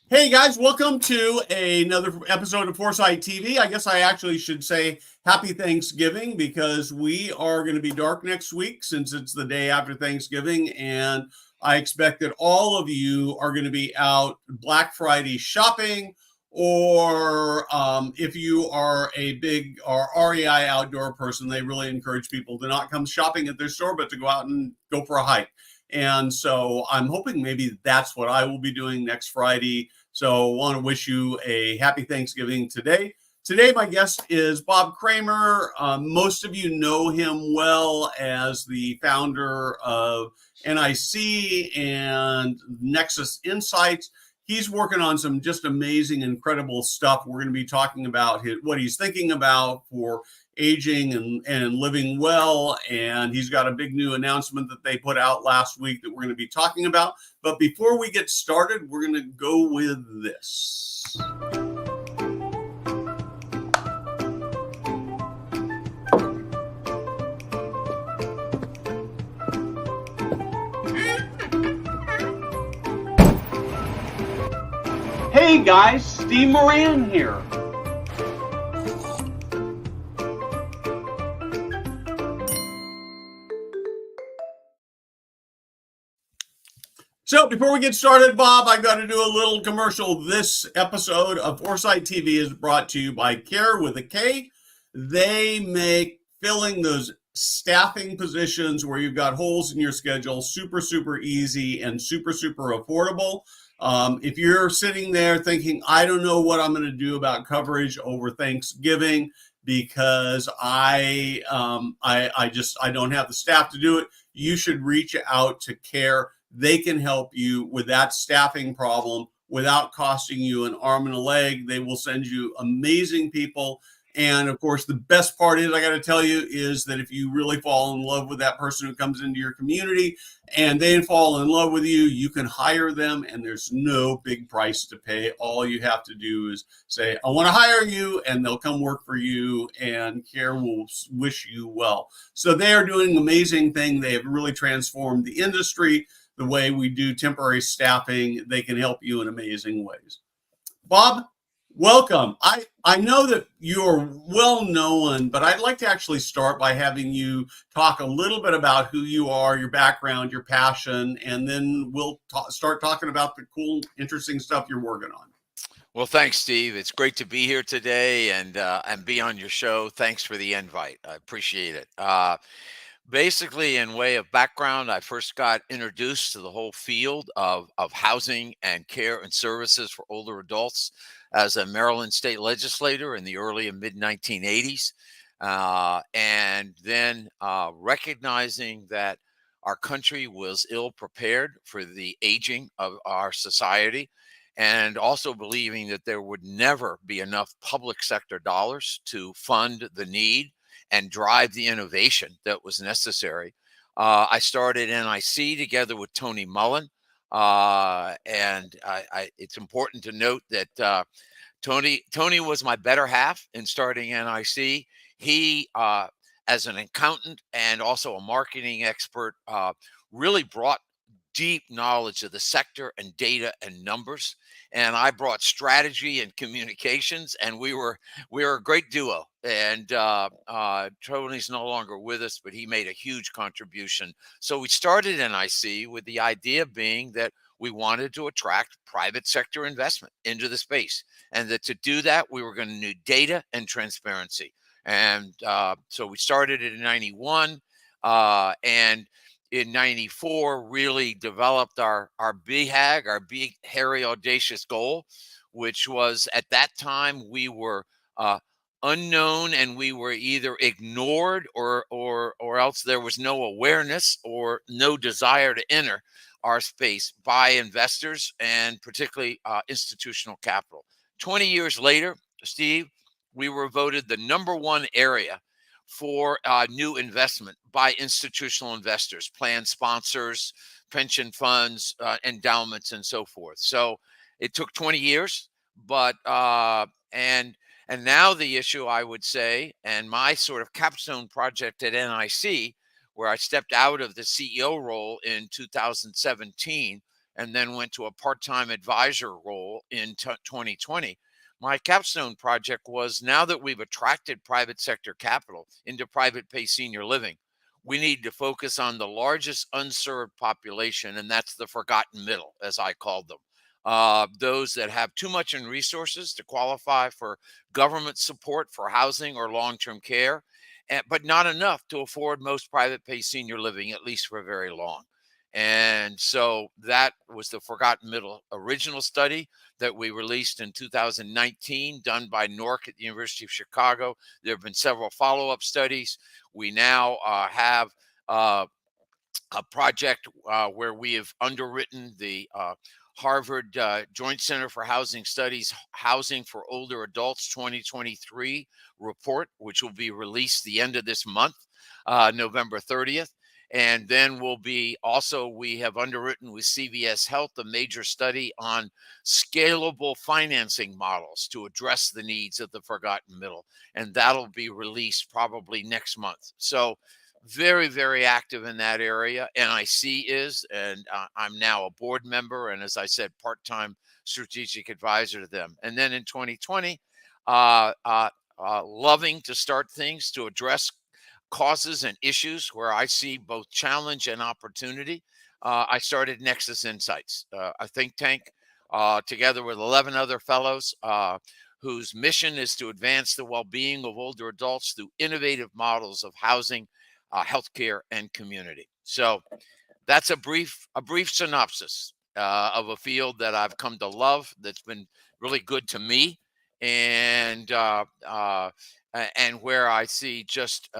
Hey guys, welcome to another episode of Foresight TV. I guess I actually should say happy Thanksgiving because we are going to be dark next week since it's the day after Thanksgiving. And I expect that all of you are going to be out Black Friday shopping, or if you are a big or REI outdoor person, they really encourage people to not come shopping at their store, but to go out and go for a hike. And so I'm hoping maybe that's what I will be doing next Friday. So I want to wish you a happy Thanksgiving today. Today, my guest is Bob Kramer. Most of you know him well as the founder of NIC and Nexus Insights. He's working on some just amazing, incredible stuff. We're going to be talking about what he's thinking about for aging and living well. And he's got a big new announcement that they put out last week that we're going to be talking about. But before we get started, we're going to go with this. Hey guys, Steve Moran here. So before we get started, Bob, I've got to do a little commercial. This episode of Foresight TV is brought to you by KARE with a K. They make filling those staffing positions where you've got holes in your schedule super, super easy and super, super affordable. If you're sitting there thinking, I don't know what I'm going to do about coverage over Thanksgiving because I don't have the staff to do it, you should reach out to KARE. They can help you with that staffing problem without costing you an arm and a leg. They will send you amazing people. And of course, the best part is, I got to tell you, is that if you really fall in love with that person who comes into your community and they fall in love with you, you can hire them and there's no big price to pay. All you have to do is say, I want to hire you, and they'll come work for you, and KARE will wish you well. So they are doing an amazing thing. They have really transformed the industry. The way we do temporary staffing, they can help you in amazing ways. Bob, welcome. I know that you're well known, but I'd like to actually start by having you talk a little bit about who you are, your background, your passion, and then we'll start talking about the cool, interesting stuff you're working on. Well, thanks, Steve. It's great to be here today and be on your show. Thanks for the invite. I appreciate it. Basically, in way of background, I first got introduced to the whole field of housing and care and services for older adults as a Maryland state legislator in the early and mid 1980s. And then recognizing that our country was ill prepared for the aging of our society, and also believing that there would never be enough public sector dollars to fund the need and drive the innovation that was necessary. I started NIC together with Tony Mullen. It's important to note that Tony was my better half in starting NIC. He, as an accountant and also a marketing expert, really brought deep knowledge of the sector and data and numbers, and I brought strategy and communications, and we were a great duo. And Tony's no longer with us, but he made a huge contribution. So we started NIC with the idea being that we wanted to attract private sector investment into the space, and that to do that, we were going to need data and transparency. And so we started it in '91, and in '94 really developed our BHAG, our big, hairy, audacious goal, which was, at that time, we were unknown, and we were either ignored or else there was no awareness or no desire to enter our space by investors, and particularly institutional capital. 20 years later, Steve, we were voted the #1 area for new investment by institutional investors, plan sponsors, pension funds, endowments, and so forth. So it took 20 years, but and now the issue, I would say, and my sort of capstone project at NIC, where I stepped out of the CEO role in 2017 and then went to a part-time advisor role in 2020. My capstone project was, now that we've attracted private sector capital into private pay senior living, we need to focus on the largest unserved population, and that's the forgotten middle, as I called them. Those that have too much in resources to qualify for government support for housing or long-term care, but not enough to afford most private pay senior living, at least for very long. And so that was the Forgotten Middle original study that we released in 2019, done by NORC at the University of Chicago. There have been several follow-up studies. We now have a project where we have underwritten the Harvard Joint Center for Housing Studies Housing for Older Adults 2023 report, which will be released the end of this month, November 30th. And then we have underwritten with CVS Health a major study on scalable financing models to address the needs of the forgotten middle. And that'll be released probably next month. So very, very active in that area. NIC is, and I'm now a board member, and as I said, part-time strategic advisor to them. And then in 2020, loving to start things to address causes and issues where I see both challenge and opportunity. I started Nexus Insights, a think tank, together with 11 other fellows, whose mission is to advance the well-being of older adults through innovative models of housing, healthcare, and community. So that's a brief synopsis of a field that I've come to love, that's been really good to me, and where I see just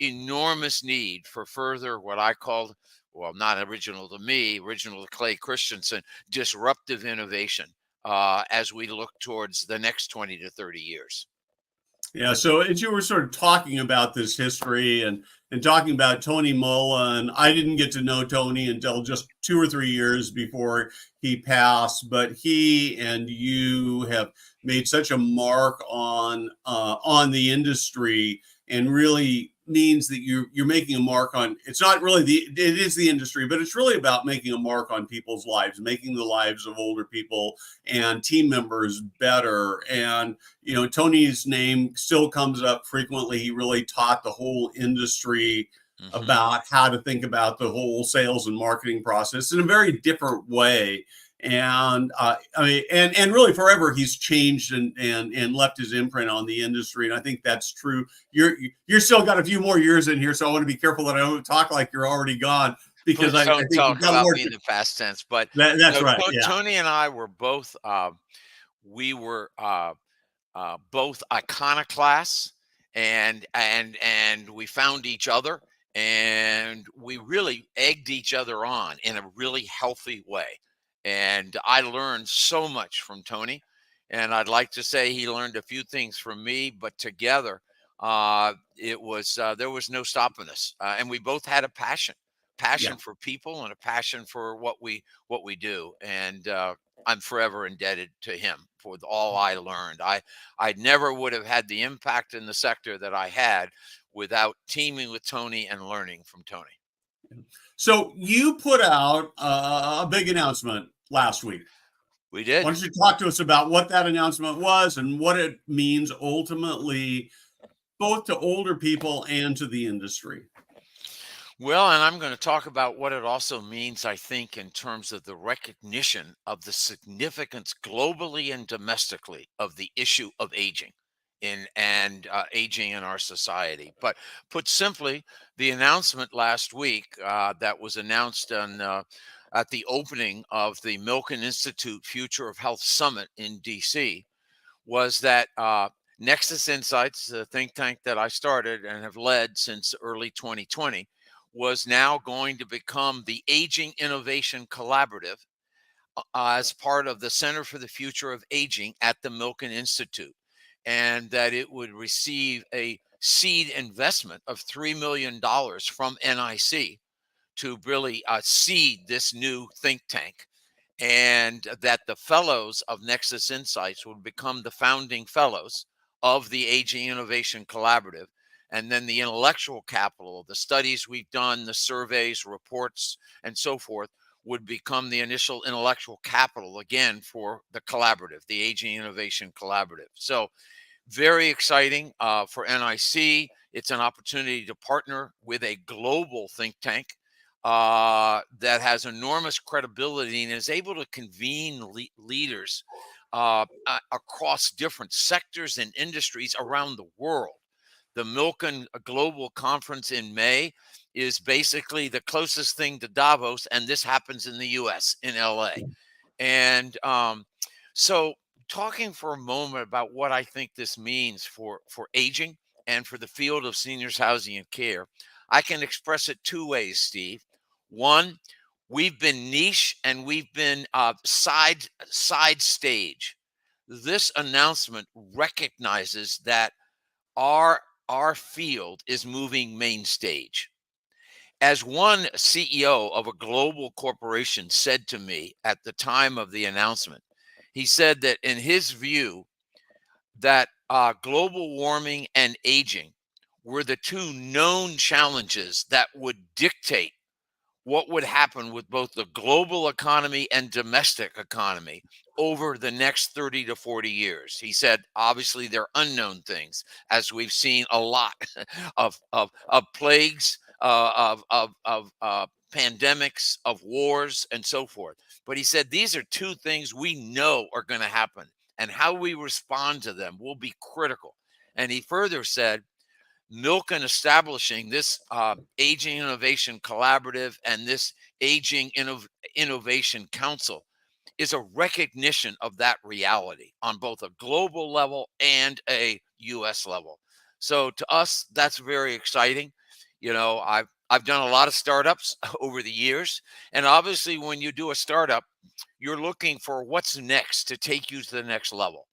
enormous need for further what I called, well, not original to me, original to Clay Christensen, disruptive innovation as we look towards the next 20 to 30 years. Yeah, so as you were sort of talking about this history and talking about Tony Mullen, I didn't get to know Tony until just 2 or 3 years before he passed, but he and you have made such a mark on the industry, and really means that you're making a mark on, it's not really it is the industry, but it's really about making a mark on people's lives, making the lives of older people and team members better. And Tony's name still comes up frequently. He really taught the whole industry about how to think about the whole sales and marketing process in a very different way. And and really forever he's changed and left his imprint on the industry. And I think that's true. You're still got a few more years in here, so I want to be careful that I don't talk like you're already gone, because I think talk about me in the past tense. But that's right. Yeah. Tony and I were both both iconoclasts, and we found each other, and we really egged each other on in a really healthy way. And I learned so much from Tony, and I'd like to say he learned a few things from me, but together there was no stopping us. And we both had a passion for people, and a passion for what we do. And I'm forever indebted to him for all I learned. I never would have had the impact in the sector that I had without teaming with Tony and learning from Tony. So you put out a big announcement last week. We did. Why don't you talk to us about what that announcement was and what it means ultimately, both to older people and to the industry? Well, and I'm going to talk about what it also means, I think, in terms of the recognition of the significance globally and domestically of the issue of aging aging in our society. But put simply, the announcement last week that was announced at the opening of the Milken Institute Future of Health Summit in DC was that Nexus Insights, the think tank that I started and have led since early 2020, was now going to become the Aging Innovation Collaborative as part of the Center for the Future of Aging at the Milken Institute, and that it would receive a seed investment of $3 million from NIC to really seed this new think tank, and that the fellows of Nexus Insights would become the founding fellows of the Aging Innovation Collaborative. And then the intellectual capital, the studies we've done, the surveys, reports, and so forth, would become the initial intellectual capital again for the collaborative, the Aging Innovation Collaborative. So very exciting for NIC. It's an opportunity to partner with a global think tank that has enormous credibility and is able to convene leaders across different sectors and industries around the world. The Milken Global Conference in May is basically the closest thing to Davos, and this happens in the US, in LA. And so talking for a moment about what I think this means for aging and for the field of seniors housing and care, I can express it two ways, Steve. One, we've been niche and we've been side stage. This announcement recognizes that our field is moving main stage. As one CEO of a global corporation said to me at the time of the announcement, he said that in his view, that global warming and aging were the two known challenges that would dictate what would happen with both the global economy and domestic economy over the next 30 to 40 years. He said, obviously, they're unknown things, as we've seen a lot of plagues, of pandemics, of wars, and so forth. But he said, these are two things we know are going to happen, and how we respond to them will be critical. And he further said, Milken establishing this Aging Innovation Collaborative and this Aging Innovation Council is a recognition of that reality on both a global level and a U.S. level. So to us, that's very exciting. You know, I've done a lot of startups over the years, and obviously when you do a startup, you're looking for what's next to take you to the next level.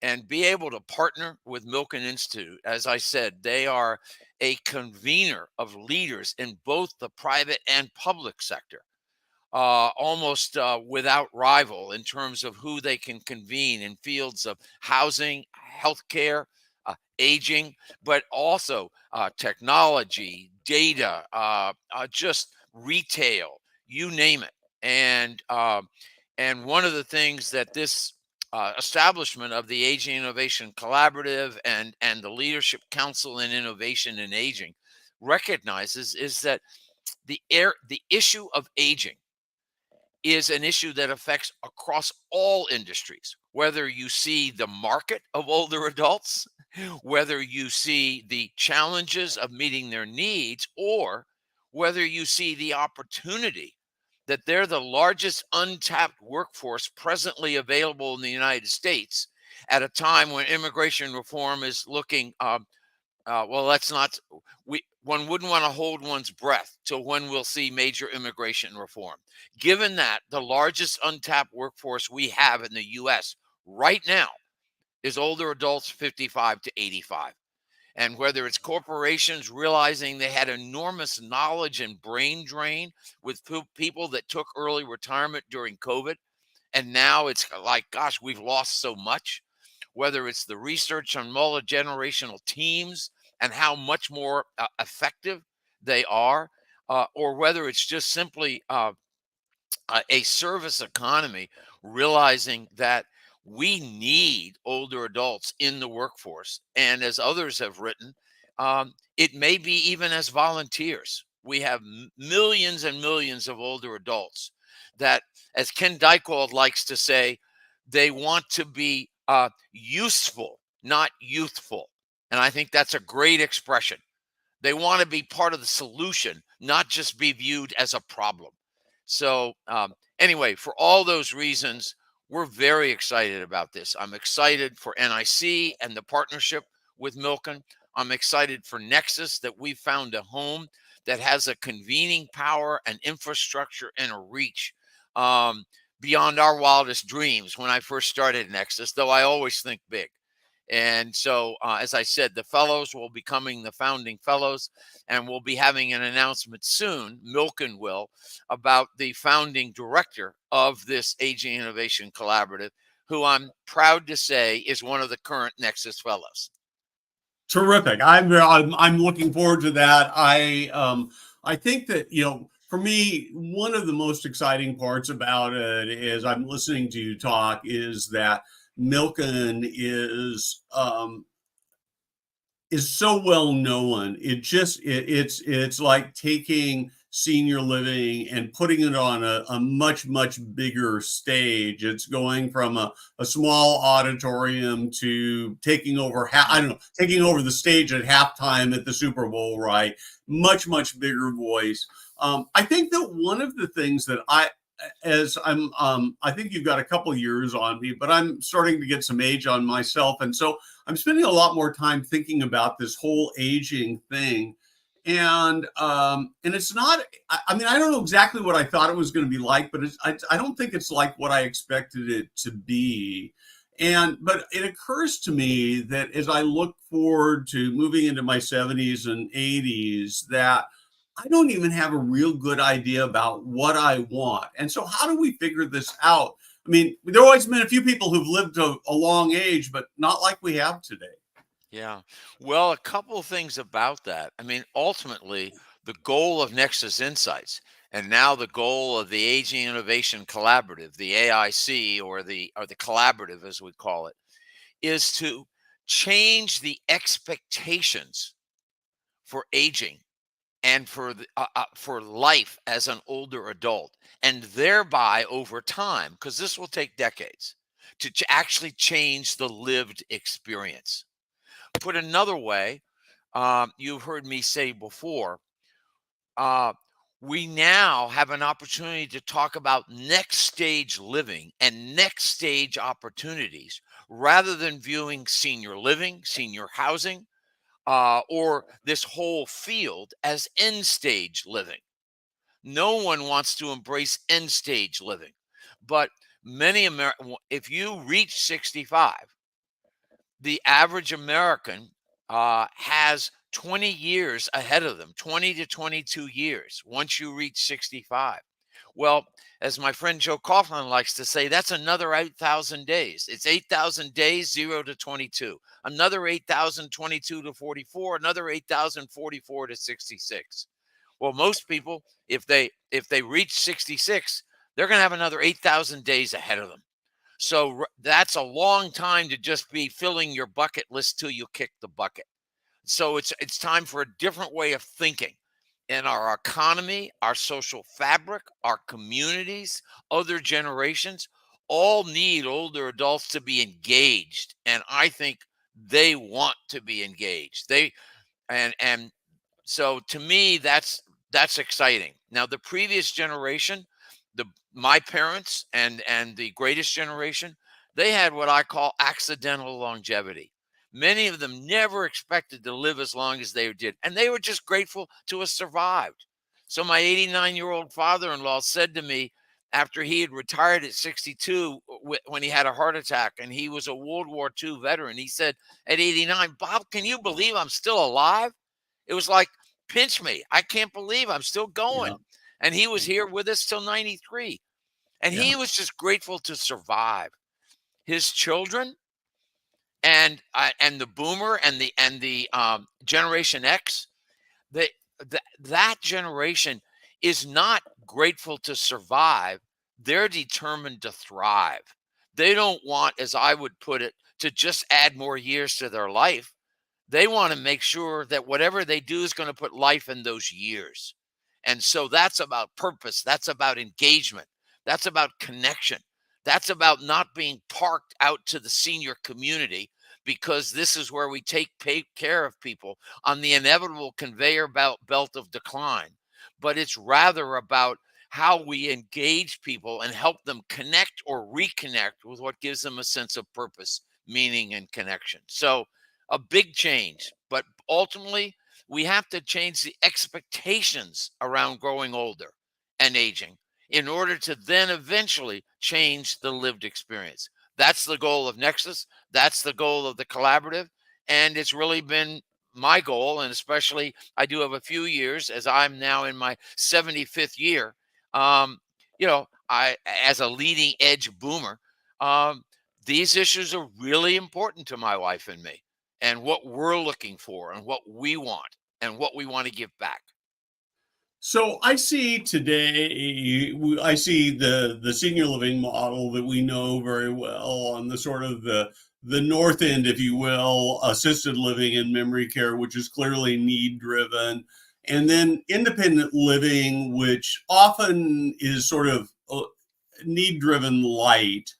And be able to partner with Milken Institute. As I said, they are a convener of leaders in both the private and public sector, almost without rival in terms of who they can convene in fields of housing, healthcare, aging, but also technology, data, just retail, you name it. And one of the things that this establishment of the Aging Innovation Collaborative and the Leadership Council in Innovation and Aging recognizes is that the issue of aging is an issue that affects across all industries, whether you see the market of older adults, whether you see the challenges of meeting their needs, or whether you see the opportunity that they're the largest untapped workforce presently available in the United States at a time when immigration reform is looking, well, let's not, one wouldn't want to hold one's breath till when we'll see major immigration reform. Given that the largest untapped workforce we have in the US right now is older adults 55 to 85. And whether it's corporations realizing they had enormous knowledge and brain drain with people that took early retirement during COVID, and now it's like, gosh, we've lost so much. Whether it's the research on multi-generational teams and how much more effective they are, or whether it's just simply a service economy realizing that we need older adults in the workforce. And as others have written, it may be even as volunteers. We have millions and millions of older adults that, as Ken Dykewald likes to say, they want to be useful, not youthful. And I think that's a great expression. They want to be part of the solution, not just be viewed as a problem. So anyway, for all those reasons, we're very excited about this. I'm excited for NIC and the partnership with Milken. I'm excited for Nexus, that we've found a home that has a convening power and infrastructure and a reach beyond our wildest dreams when I first started Nexus, though I always think big. And so, as I said, the fellows will be becoming the founding fellows, and we'll be having an announcement soon, Milken will, about the founding director of this Aging Innovation Collaborative, who I'm proud to say is one of the current Nexus fellows. Terrific. I'm looking forward to that. I think that, you know, for me, one of the most exciting parts about it is I'm listening to you talk is that Milken is so well known. It's like taking senior living and putting it on a much bigger stage. It's going from a small auditorium to taking over I don't know, taking over the stage at halftime at the Super Bowl, right? Much bigger voice. I think that one of the things that I think you've got a couple years on me, but I'm starting to get some age on myself, and so I'm spending a lot more time thinking about this whole aging thing. And it's not, I mean, I don't know exactly what I thought it was going to be like, but I don't think it's like what I expected it to be. But it occurs to me that as I look forward to moving into my 70s and 80s, that I don't even have a real good idea about what I want. And so, how do we figure this out? I mean, there have always been a few people who've lived a long age, but not like we have today. Yeah. Well, a couple of things about that. I mean, ultimately, the goal of Nexus Insights and now the goal of the Aging Innovation Collaborative, the AIC, or the collaborative as we call it, is to change the expectations for aging and for life as an older adult, and thereby over time, because this will take decades to actually change the lived experience. Put another way, you've heard me say before, uh, we now have an opportunity to talk about next stage living and next stage opportunities rather than viewing senior living, senior housing, or this whole field as end stage living. No one wants to embrace end stage living, but if you reach 65, the average American has 20 years ahead of them, 20 to 22 years once you reach 65. Well, as my friend Joe Coughlin likes to say, that's another 8,000 days. It's 8,000 days, 0 to 22. Another 8,022 to 44, another 8,044 to 66. Well, most people, if they reach 66, they're going to have another 8,000 days ahead of them. So that's a long time to just be filling your bucket list till you kick the bucket. So it's time for a different way of thinking. And our economy, our social fabric, our communities, other generations all need older adults to be engaged. And I think they want to be engaged. And so to me, that's exciting. Now, the previous generation, the my parents and the greatest generation, they had what I call accidental longevity. Many of them never expected to live as long as they did, and they were just grateful to have survived. So my 89-year-old father-in-law said to me after he had retired at 62 when he had a heart attack, and he was a World War II veteran, he said at 89, "Bob, can you believe I'm still alive?" It was like, pinch me. I can't believe I'm still Yeah, going. And he was here with us till 93. And yeah, he was just grateful to survive. His children and the boomer and the Generation X, they, that generation is not grateful to survive. They're determined to thrive. They don't want, as I would put it, to just add more years to their life. They want to make sure that whatever they do is going to put life in those years. And so that's about purpose. That's about engagement. That's about connection. That's about not being parked out to the senior community, because this is where we take care of people on the inevitable conveyor belt of decline. But it's rather about how we engage people and help them connect or reconnect with what gives them a sense of purpose, meaning, and connection. So a big change, but ultimately we have to change the expectations around growing older and aging in order to then eventually change the lived experience. That's the goal of Nexus. That's the goal of the collaborative. And it's really been my goal. And especially, I do have a few years as I'm now in my 75th year. Um, as a leading edge boomer, um, these issues are really important to my wife and me, and what we're looking for and what we want and what we want to give back. So I see today, I see the senior living model that we know very well on the sort of the north end, if you will, assisted living and memory care, which is clearly need driven, and then independent living, which often is sort of need driven light.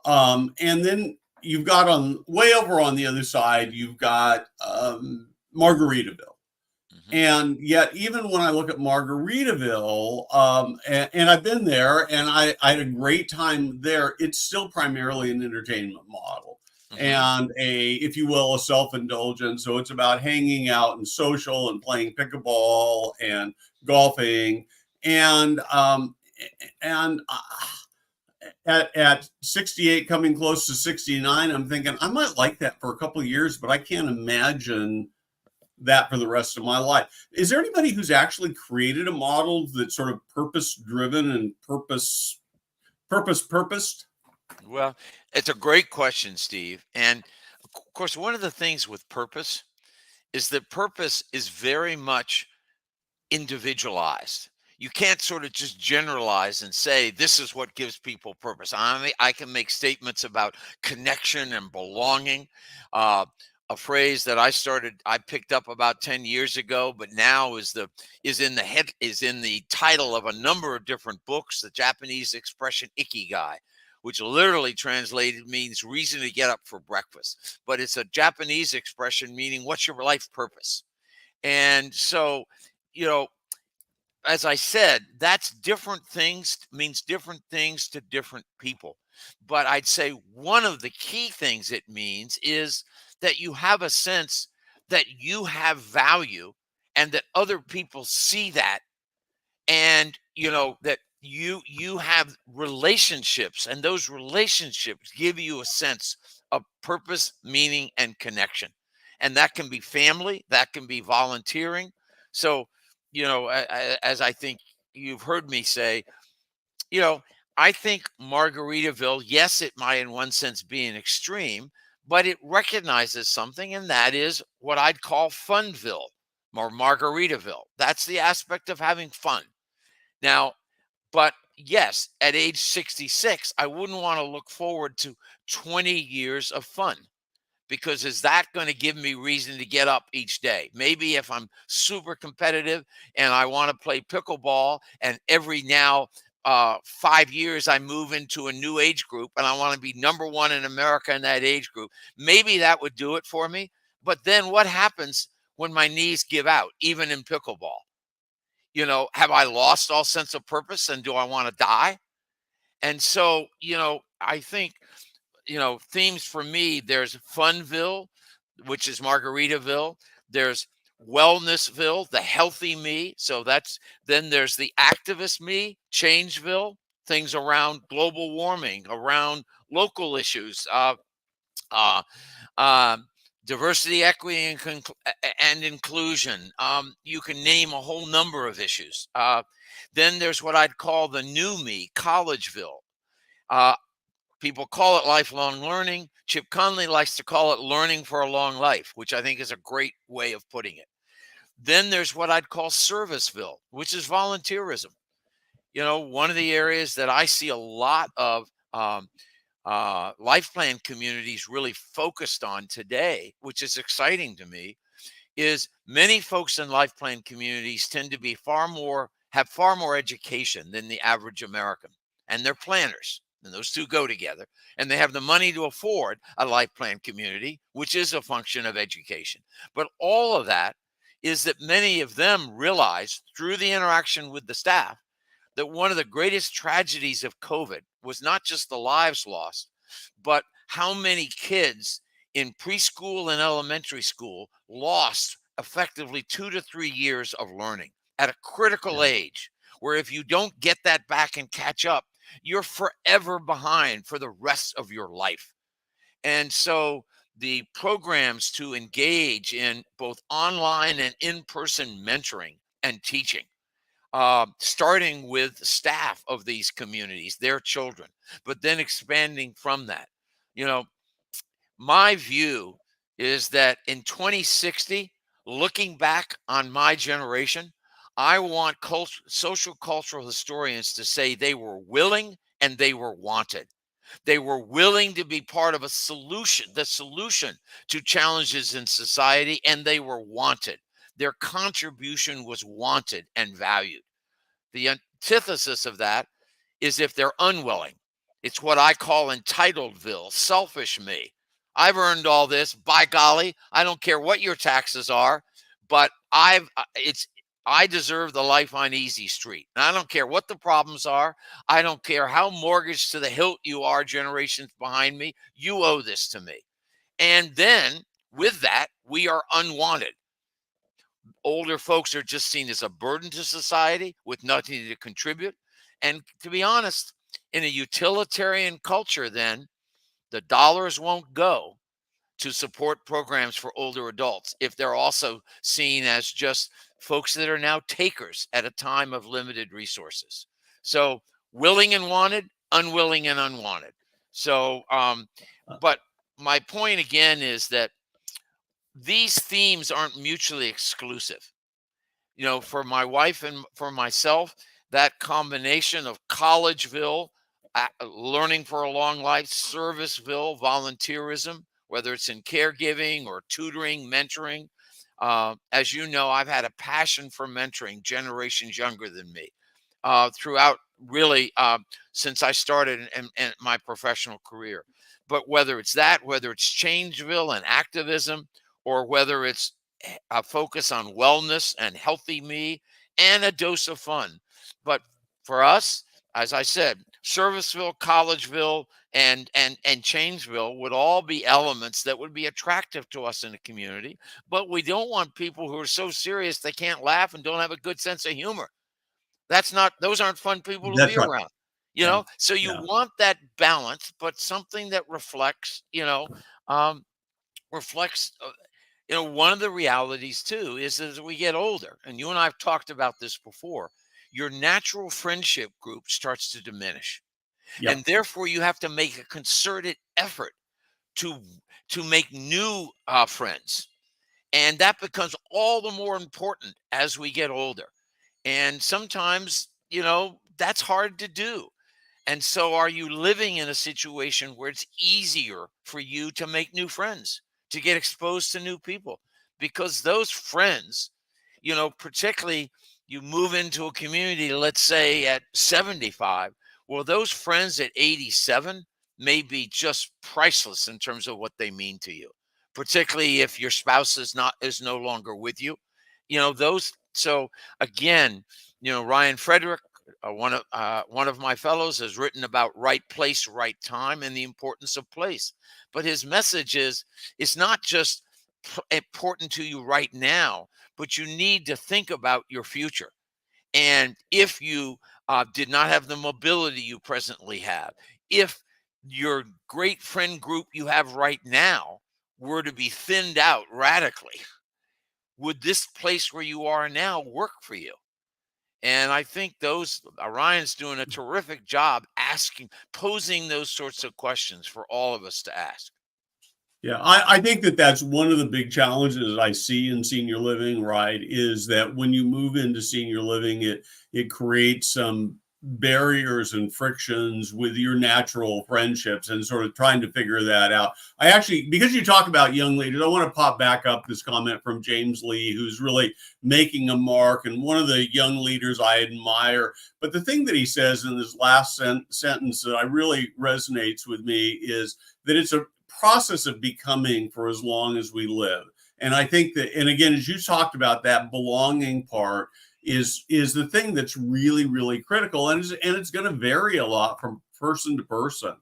And then you've got on way over on the other side, you've got Margaritaville. Hmm. And yet, even when I look at Margaritaville, and I've been there and I had a great time there, it's still primarily an entertainment model Hmm. and if you will, a self indulgence. So it's about hanging out and social and playing pickleball and golfing. And, and at 68, coming close to 69, I'm thinking I might like that for a couple of years, but I can't imagine that for the rest of my life. Is there anybody who's actually created a model that's sort of purpose driven and purposed? Well, it's a great question, Steve. And of course, one of the things with purpose is that purpose is very much individualized. You can't sort of just generalize and say this is what gives people purpose. I can make statements about connection and belonging. Uh, a phrase that I picked up about 10 years ago, but now is in the title of a number of different books. The Japanese expression ikigai, which literally translated means reason to get up for breakfast, but it's a Japanese expression meaning what's your life purpose. And so, you know, as I said, that's different things, means different things to different people. But I'd say one of the key things it means is that you have a sense that you have value and that other people see that, and that you have relationships, and those relationships give you a sense of purpose, meaning, and connection. And that can be family, that can be volunteering. So as I think you've heard me say, you know I think Margaritaville, yes, it might in one sense be an extreme, but it recognizes something, and that is what I'd call funville or Margaritaville. That's the aspect of having fun. Now, but yes, at age 66, I wouldn't want to look forward to 20 years of fun, because is that going to give me reason to get up each day? Maybe if I'm super competitive and I want to play pickleball, and every now 5 years I move into a new age group and I want to be number one in America in that age group, maybe that would do it for me. But then what happens when my knees give out, even in pickleball? Have I lost all sense of purpose, and do I want to die? And so, I think, themes for me, there's Funville, which is Margaritaville. There's Wellnessville, the healthy me. So then there's the activist me, Changeville, things around global warming, around local issues, uh, um, diversity, equity, and inclusion. You can name a whole number of issues. Then there's what I'd call the new me, Collegeville. Uh, People call it lifelong learning. Chip Conley likes to call it learning for a long life, which I think is a great way of putting it. Then there's what I'd call Serviceville, which is volunteerism. One of the areas that I see a lot of life plan communities really focused on today, which is exciting to me, is many folks in life plan communities tend to have far more education than the average American, and they're planners. And those two go together, and they have the money to afford a life plan community, which is a function of education. But all of that is that many of them realize through the interaction with the staff that one of the greatest tragedies of COVID was not just the lives lost, but how many kids in preschool and elementary school lost effectively 2 to 3 years of learning at a critical Yeah. age, where if you don't get that back and catch up, you're forever behind for the rest of your life. And so the programs to engage in both online and in-person mentoring and teaching, starting with staff of these communities, their children, but then expanding from that. You know, my view is that in 2060, looking back on my generation, I want social cultural historians to say they were willing and they were wanted. They were willing to be part of the solution to challenges in society, and they were wanted. Their contribution was wanted and valued. The antithesis of that is if they're unwilling. It's what I call entitledville, selfish me. I've earned all this. By golly, I don't care what your taxes are, but I deserve the life on Easy Street. And I don't care what the problems are. I don't care how mortgaged to the hilt you are generations behind me. You owe this to me. And then with that, we are unwanted. Older folks are just seen as a burden to society with nothing to contribute. And to be honest, in a utilitarian culture, then the dollars won't go to support programs for older adults if they're also seen as just folks that are now takers at a time of limited resources. So willing and wanted, unwilling and unwanted. So, but my point again is that these themes aren't mutually exclusive. For my wife and for myself, that combination of Collegeville, learning for a long life, Serviceville, volunteerism, whether it's in caregiving or tutoring, mentoring. As you know, I've had a passion for mentoring generations younger than me throughout really since I started in my professional career. But whether it's that, whether it's Changeville and activism, or whether it's a focus on wellness and healthy me and a dose of fun. But for us, as I said, Serviceville, Collegeville, and Changeville would all be elements that would be attractive to us in the community. But we don't want people who are so serious they can't laugh and don't have a good sense of humor. Those aren't fun people to That's be right. around. Yeah. So you Yeah. want that balance, but something that reflects, um, reflects one of the realities too is as we get older, and you and I've talked about this before, your natural friendship group starts to diminish. Yep. And therefore you have to make a concerted effort to make new friends. And that becomes all the more important as we get older. And sometimes, that's hard to do. And so, are you living in a situation where it's easier for you to make new friends, to get exposed to new people? Because those friends, particularly you move into a community, let's say at 75, well, those friends at 87 may be just priceless in terms of what they mean to you, particularly if your spouse is no longer with you. Those. So again, Ryan Frederick, one of my fellows, has written about right place, right time, and the importance of place. But his message is it's not just important to you right now, but you need to think about your future. And if you did not have the mobility you presently have, if your great friend group you have right now were to be thinned out radically, would this place where you are now work for you? And I think Ryan's doing a terrific job posing those sorts of questions for all of us to ask. Yeah, I think that that's one of the big challenges I see in senior living, right? Is that when you move into senior living, it creates some barriers and frictions with your natural friendships and sort of trying to figure that out. I actually, because you talk about young leaders, I want to pop back up this comment from James Lee, who's really making a mark and one of the young leaders I admire. But the thing that he says in this last sentence that I really resonates with me is that it's a process of becoming for as long as we live. And I think that, and again, as you talked about, that belonging part is the thing that's really, really critical. And it's going to vary a lot from person to person.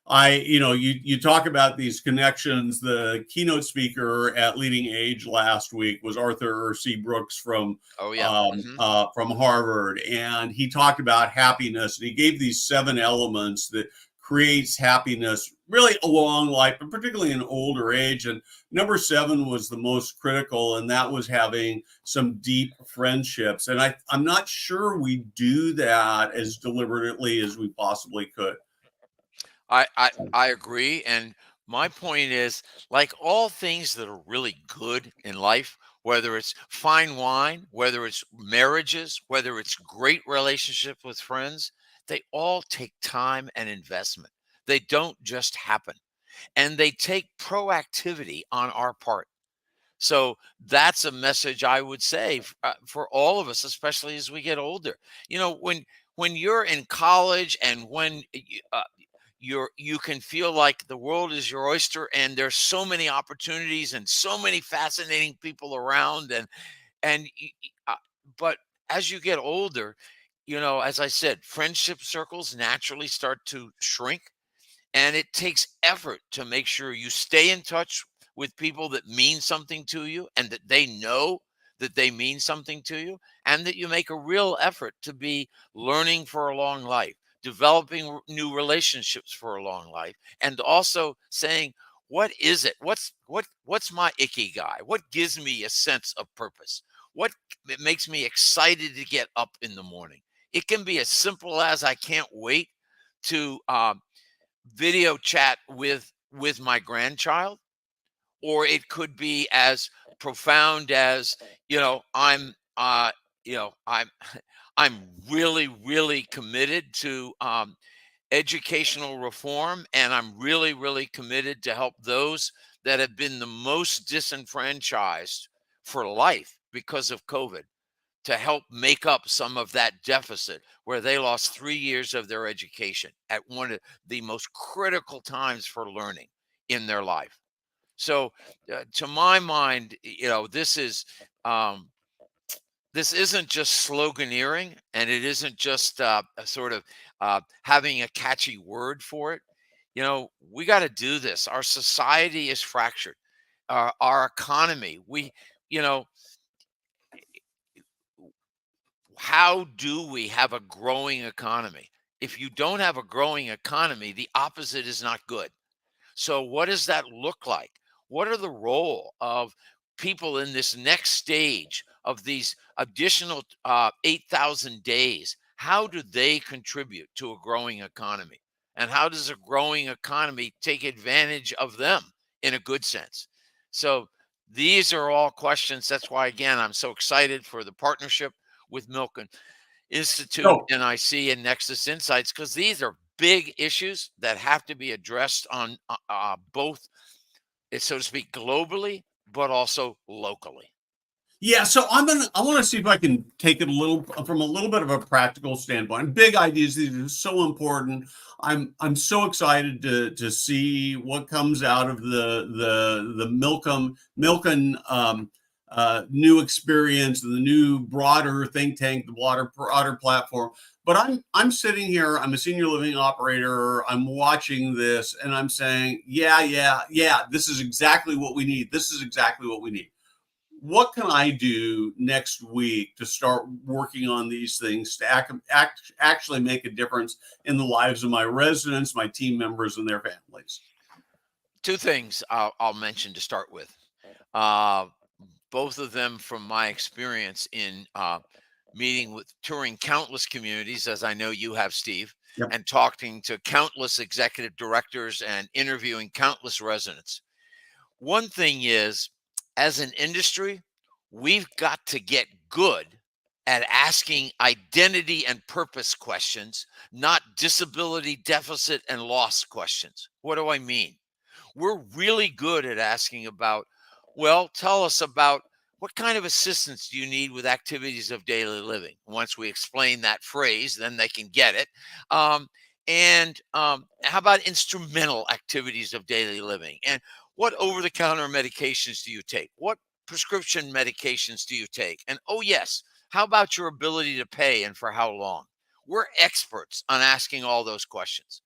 You talk about these connections. The keynote speaker at Leading Age last week was Arthur C. Brooks from Oh yeah. from Harvard, and he talked about happiness, and he gave these 7 elements that creates happiness really along life, but particularly in older age. And number 7 was the most critical, and that was having some deep friendships. And I'm not sure we do that as deliberately as we possibly could. I agree. And my point is, like all things that are really good in life, whether it's fine wine, whether it's marriages, whether it's great relationship with friends, they all take time and investment. They don't just happen. And they take proactivity on our part. So that's a message I would say for all of us, especially as we get older. When you're in college and when you can feel like the world is your oyster and there's so many opportunities and so many fascinating people around and but as you get older, as I said, friendship circles naturally start to shrink, and it takes effort to make sure you stay in touch with people that mean something to you and that they know that they mean something to you, and that you make a real effort to be learning for a long life, developing new relationships for a long life, and also saying, what is it? What's my ikigai? What gives me a sense of purpose? What makes me excited to get up in the morning? It can be as simple as I can't wait to video chat with my grandchild, or it could be as profound as, I'm I'm really committed to educational reform, and I'm really committed to help those that have been the most disenfranchised for life because of COVID, to help make up some of that deficit where they lost 3 years of their education at one of the most critical times for learning in their life. So, to my mind, um, this isn't just sloganeering, and it isn't just a sort of having a catchy word for it. We got to do this. Our society is fractured. Our economy. You know, how do we have a growing economy? If you don't have a growing economy, the opposite is not good. So what does that look like? What are the role of people in this next stage of these additional 8,000 days? How do they contribute to a growing economy? And how does a growing economy take advantage of them in a good sense? So these are all questions. That's why, again, I'm so excited for the partnership with Milken Institute, So, NIC, and Nexus Insights, because these are big issues that have to be addressed on both, so to speak, globally, but also locally. yeah, so I want to see if I can take it a little from a little bit of a practical standpoint. Big ideas, these are so important. I'm so excited to see what comes out of the Milken new experience, the new broader think tank, the broader platform. But I'm sitting here, I'm a senior living operator, I'm watching this, and I'm saying, yeah, this is exactly what we need. This is exactly what we need. What can I do next week to start working on these things to actually make a difference in the lives of my residents, my team members, and their families? Two things I'll mention to start with. Uh, Both of them from my experience in touring countless communities, as I know you have, Steve, Yep. and talking to countless executive directors and interviewing countless residents. One thing is, as an industry, we've got to get good at asking identity and purpose questions, not disability, deficit, and loss questions. What do I mean? We're really good at asking about, well, tell us about what kind of assistance do you need with activities of daily living? Once we explain that phrase, then they can get it. And how about instrumental activities of daily living? And what over the counter medications do you take? What prescription medications do you take? And oh, yes, how about your ability to pay and for how long? We're experts on asking all those questions.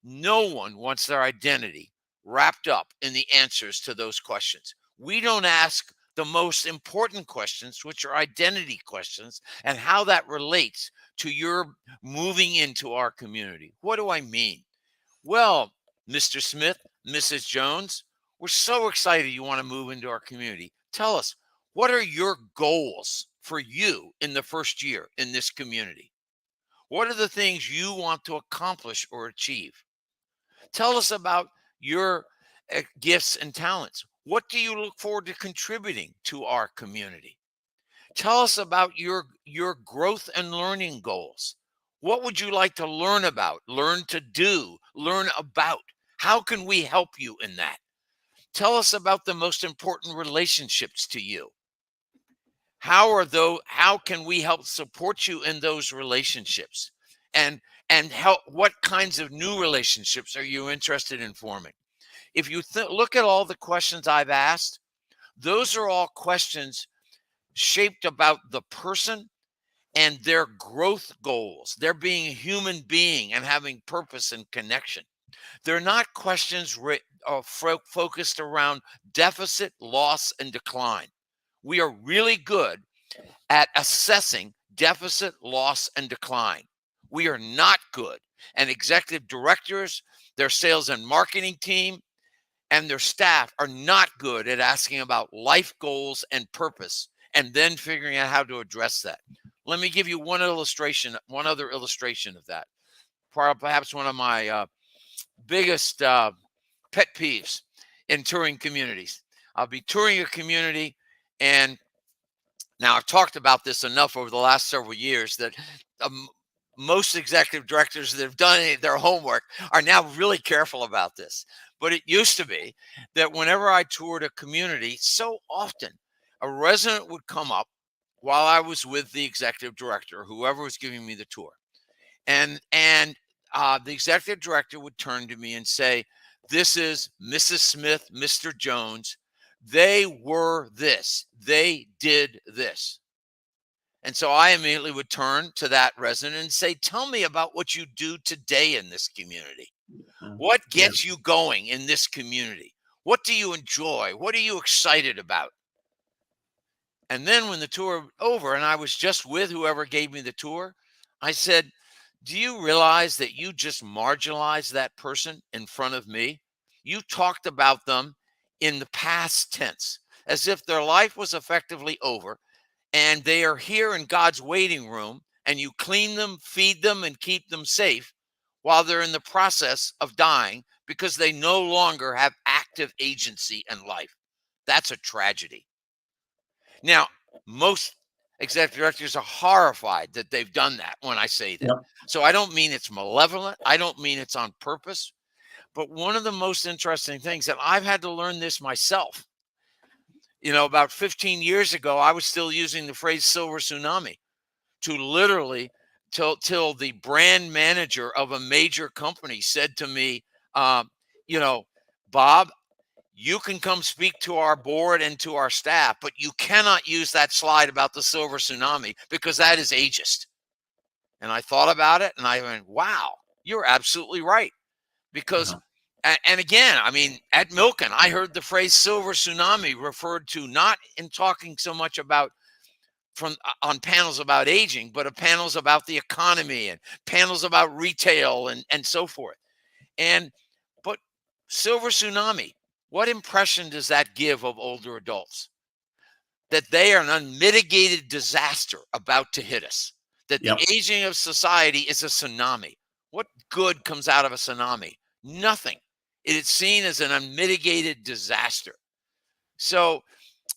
No one wants their identity wrapped up in the answers to those questions. We don't ask the most important questions, which are identity questions, and how that relates to your moving into our community. What do I mean? Well, Mr. Smith, Mrs. Jones, we're so excited you want to move into our community. Tell us, what are your goals for you in the first year in this community? What are the things you want to accomplish or achieve? Tell us about your gifts and talents. What do you look forward to contributing to our community? Tell us about your growth and learning goals. What would you like to learn about, learn to do, learn about? How can we help you in that? Tell us about the most important relationships to you. How can we help support you in those relationships? And help, what kinds of new relationships are you interested in forming? If you look at all the questions I've asked, those are all questions shaped about the person and their growth goals. They're being a human being and having purpose and connection. They're not questions focused around deficit, loss, and decline. We are really good at assessing deficit, loss, and decline. We are not good. And executive directors, their sales and marketing team, and their staff are not good at asking about life goals and purpose and then figuring out how to address that. Let me give you one other illustration of that. Perhaps one of my biggest pet peeves in touring communities. I'll be touring a community, and now I've talked about this enough over the last several years that most executive directors that have done their homework are now really careful about this. But it used to be that whenever I toured a community, so often a resident would come up while I was with the executive director, whoever was giving me the tour. And the executive director would turn to me and say, "This is Mrs. Smith, Mr. Jones. They were this. They did this." And so I immediately would turn to that resident and say, "Tell me about what you do today in this community. What gets you going in this community? What do you enjoy? What are you excited about?" And then when the tour was over and I was just with whoever gave me the tour, I said, "Do you realize that you just marginalized that person in front of me? You talked about them in the past tense, as if their life was effectively over and they are here in God's waiting room, and you clean them, feed them, and keep them safe while they're in the process of dying because they no longer have active agency in life. That's a tragedy." Now, most executive directors are horrified that they've done that when I say that. Yep. So I don't mean it's malevolent. I don't mean it's on purpose. But one of the most interesting things, that I've had to learn this myself, about 15 years ago, I was still using the phrase silver tsunami to literally till the brand manager of a major company said to me, "Bob, you can come speak to our board and to our staff, but you cannot use that slide about the silver tsunami because that is ageist." And I thought about it and I went, wow, you're absolutely right. Because, and again, I mean, at Milken, I heard the phrase silver tsunami referred to not in talking so much about on panels about aging, but panels about the economy and panels about retail and so forth. But silver tsunami, what impression does that give of older adults? That they are an unmitigated disaster about to hit us. That the aging of society is a tsunami. What good comes out of a tsunami? Nothing. It is seen as an unmitigated disaster. So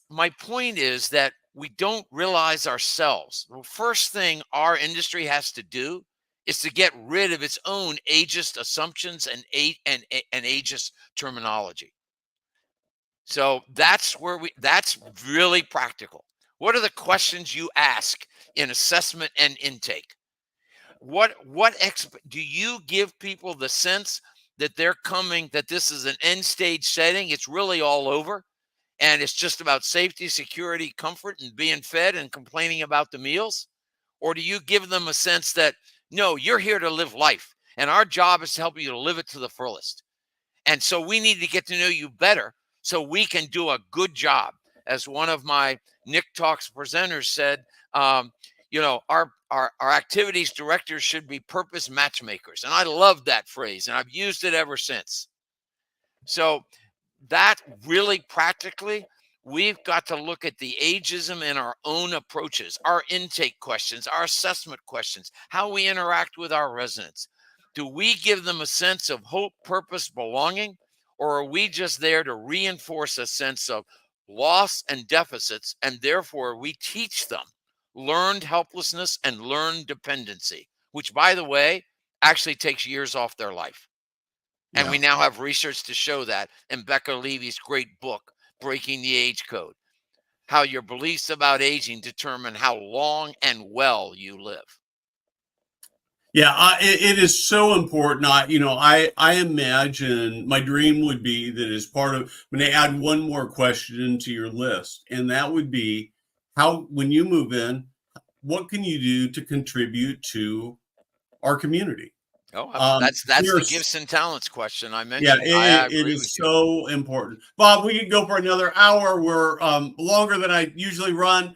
my point is that we don't realize ourselves. The first thing our industry has to do is to get rid of its own ageist assumptions and ageist terminology. So that's really practical. What are the questions you ask in assessment and intake? Do you give people the sense that they're coming, that this is an end stage setting, it's really all over, and it's just about safety, security, comfort, and being fed and complaining about the meals? Or do you give them a sense that, no, you're here to live life, and our job is to help you to live it to the fullest? And so we need to get to know you better so we can do a good job. As one of my Nick Talks presenters said, our activities directors should be purpose matchmakers. And I love that phrase, and I've used it ever since. So that really practically, we've got to look at the ageism in our own approaches, our intake questions, our assessment questions, how we interact with our residents. Do we give them a sense of hope, purpose, belonging? or are we just there to reinforce a sense of loss and deficits, and therefore we teach them learned helplessness and learned dependency, which, by the way, actually takes years off their life. And we Yeah. now have research to show that in Becca Levy's great book, Breaking the Age Code, how your beliefs about aging determine how long and well you live. Yeah, it is so important. I imagine my dream would be that as part of, I'm going to add one more question to your list, and that would be how, when you move in, what can you do to contribute to our community? Oh, Um, that's the there's gifts and talents question I Yeah, mentioned. I it agree is with you. so important. Bob, we could go for another hour. We're longer than I usually run.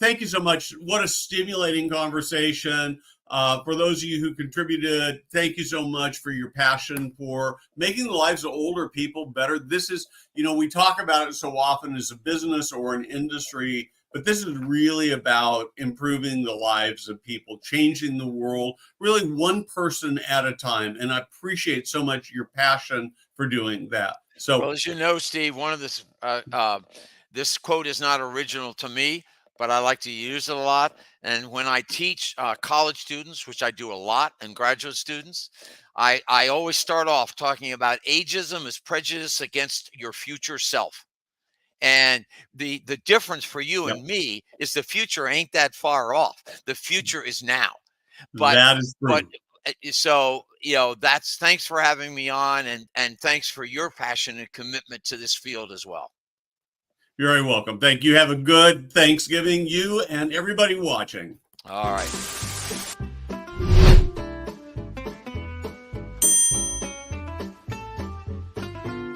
Thank you so much. What a stimulating conversation. For those of you who contributed, thank you so much for your passion for making the lives of older people better. This is, we talk about it so often as a business or an industry, but this is really about improving the lives of people, changing the world, really one person at a time. And I appreciate so much your passion for doing that. Well, So, as you know, Steve, one of this quote is not original to me, but I like to use it a lot. And when I teach college students, which I do a lot, and graduate students, I always start off talking about ageism is prejudice against your future self. And the difference for you yep, and me is the future ain't that far off. The future is now. But that is but true. so that's, thanks for having me on, and thanks for your passion and commitment to this field as well. You're very welcome. Thank you. Have a good Thanksgiving, you and everybody watching. All right.